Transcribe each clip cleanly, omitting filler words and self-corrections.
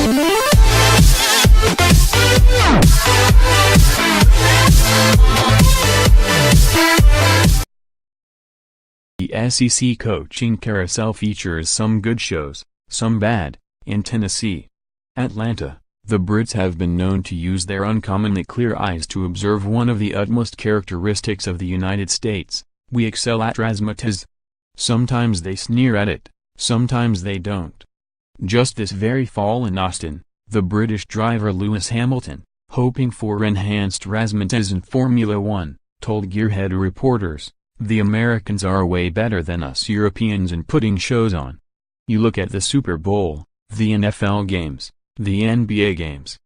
The SEC coaching carousel features some good shows, some bad. In Tennessee, Atlanta, the Brits have been known to use their uncommonly clear eyes to observe one of the utmost characteristics of the United States: we excel at razzmatazz. Sometimes they sneer at it, sometimes they don't. Just this very fall in Austin, the British driver Lewis Hamilton, hoping for enhanced razzmatazz in Formula One, told Gearhead reporters, "The Americans are way better than us Europeans in putting shows on. You look at the Super Bowl, the NFL games, the NBA games.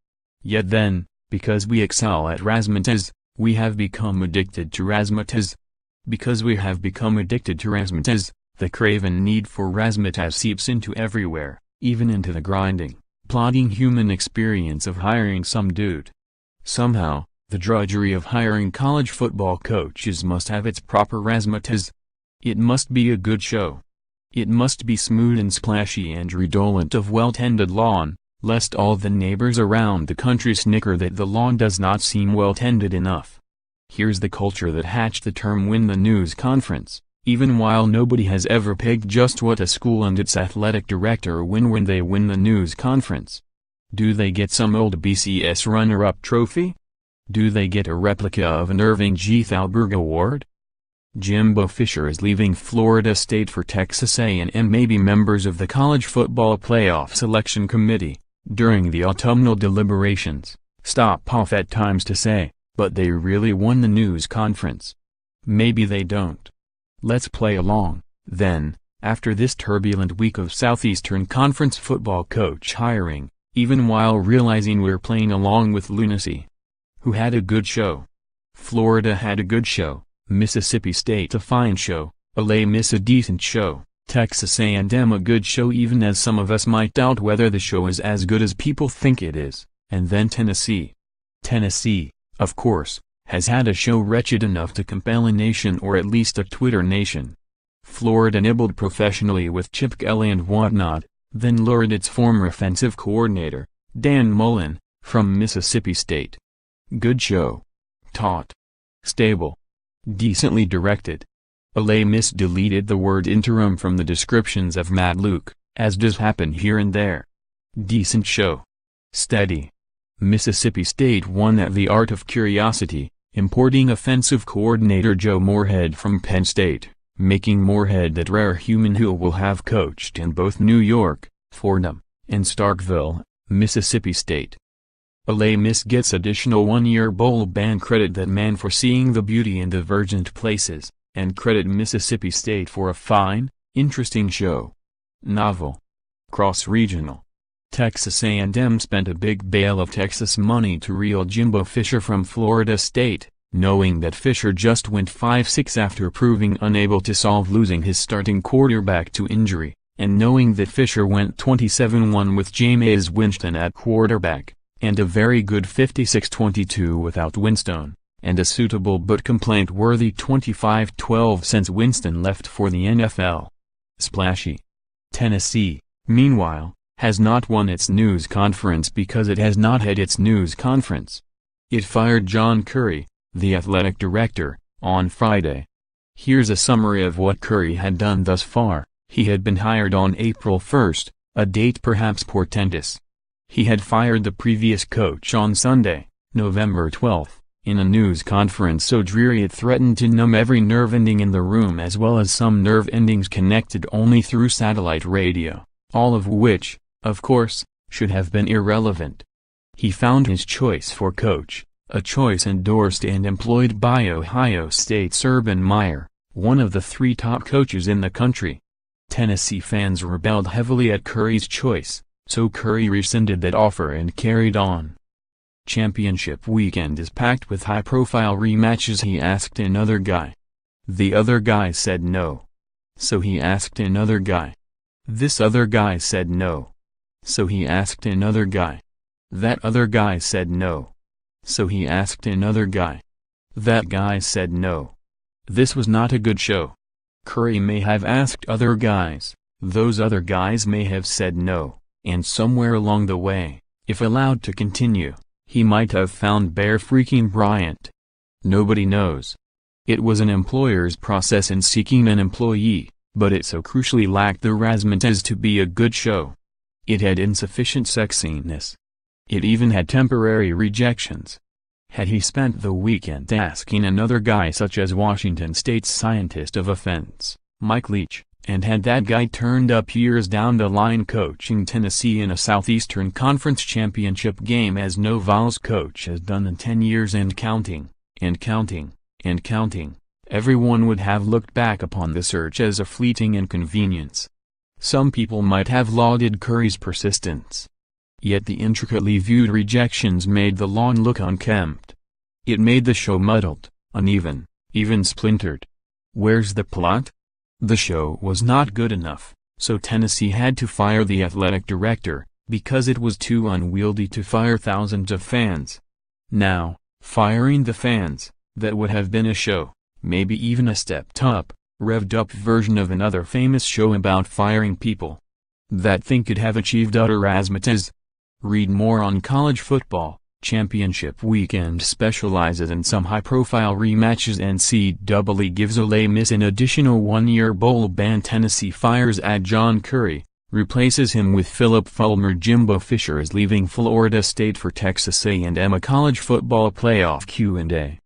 Yet then, because we excel at razzmatazz, we have become addicted to razzmatazz. Because we have become addicted to razzmatazz, the craven need for razzmatazz seeps into everywhere, even into the grinding, plodding human experience of hiring some dude. Somehow, the drudgery of hiring college football coaches must have its proper razzmatazz. It must be a good show. It must be smooth and splashy and redolent of well-tended lawn, lest all the neighbors around the country snicker that the lawn does not seem well-tended enough. Here's the culture that hatched the term win the news conference, even while nobody has ever pegged just what a school and its athletic director win when they win the news conference. Do they get some old BCS runner-up trophy? Do they get a replica of an Irving G. Thalberg Award? Jimbo Fisher is leaving Florida State for Texas A&M. Maybe members of the College Football Playoff Selection Committee, during the autumnal deliberations, stop off at times to say, but they really won the news conference. Maybe they don't. Let's play along, then, after this turbulent week of Southeastern Conference football coach hiring, even while realizing we're playing along with lunacy. Who had a good show? Florida had a good show, Mississippi State a fine show, Ole Miss a decent show, Texas A&M a good show even as some of us might doubt whether the show is as good as people think it is, and then Tennessee. Tennessee, of course, has had a show wretched enough to compel a nation or at least a Twitter nation. Florida nibbled professionally with Chip Kelly and whatnot, then lured its former offensive coordinator, Dan Mullen, from Mississippi State. Good show. Taut. Stable. Decently directed. Ole Miss deleted the word interim from the descriptions of Matt Luke, as does happen here and there. Decent show. Steady. Mississippi State won at the art of curiosity, importing offensive coordinator Joe Moorhead from Penn State, making Moorhead that rare human who will have coached in both New York, Fordham, and Starkville, Mississippi State. Ole Miss gets additional one-year bowl ban credit that man for seeing the beauty in the verdant places, and credit Mississippi State for a fine, interesting show. Novel. Cross-regional. Texas A&M spent a big bale of Texas money to reel Jimbo Fisher from Florida State, knowing that Fisher just went 5-6 after proving unable to solve losing his starting quarterback to injury, and knowing that Fisher went 27-1 with Jameis Winston at quarterback, and a very good 56-22 without Winston, and a suitable but complaint-worthy 25-12 since Winston left for the NFL. Splashy. Tennessee, meanwhile, has not won its news conference because it has not had its news conference. It fired John Currie, the athletic director, on Friday. Here's a summary of what Currie had done thus far. He had been hired on April 1st, a date perhaps portentous. He had fired the previous coach on Sunday, November 12th, in a news conference so dreary it threatened to numb every nerve ending in the room as well as some nerve endings connected only through satellite radio, all of which, of course, should have been irrelevant. He found his choice for coach, a choice endorsed and employed by Ohio State's Urban Meyer, one of the 3 top coaches in the country. Tennessee fans rebelled heavily at Currie's choice, so Currie rescinded that offer and carried on. Championship weekend is packed with high-profile rematches. He asked another guy. The other guy said no. So he asked another guy. This other guy said no. So he asked another guy. That other guy said no. So he asked another guy. That guy said no. This was not a good show. Currie may have asked other guys, those other guys may have said no. And somewhere along the way, if allowed to continue, he might have found Bear freaking Bryant. Nobody knows. It was an employer's process in seeking an employee, but it so crucially lacked the razzmatazz to be a good show. It had insufficient sexiness. It even had temporary rejections. Had he spent the weekend asking another guy such as Washington State's scientist of offense, Mike Leach, and had that guy turned up years down the line coaching Tennessee in a Southeastern Conference championship game as no Vols coach has done in 10 years and counting, everyone would have looked back upon the search as a fleeting inconvenience. Some people might have lauded Currie's persistence. Yet the intricately viewed rejections made the lawn look unkempt. It made the show muddled, uneven, even splintered. Where's the plot? The show was not good enough, so Tennessee had to fire the athletic director, because it was too unwieldy to fire thousands of fans. Now, firing the fans, that would have been a show, maybe even a stepped-up, revved-up version of another famous show about firing people. That thing could have achieved utter razzmatazz. Read more on college football. Championship Weekend specializes in some high-profile rematches. NCAA gives Ole Miss an additional one-year bowl ban. Tennessee fires at John Currie, replaces him with Philip Fulmer. Jimbo Fisher is leaving Florida State for Texas A&M. A college football playoff Q&A.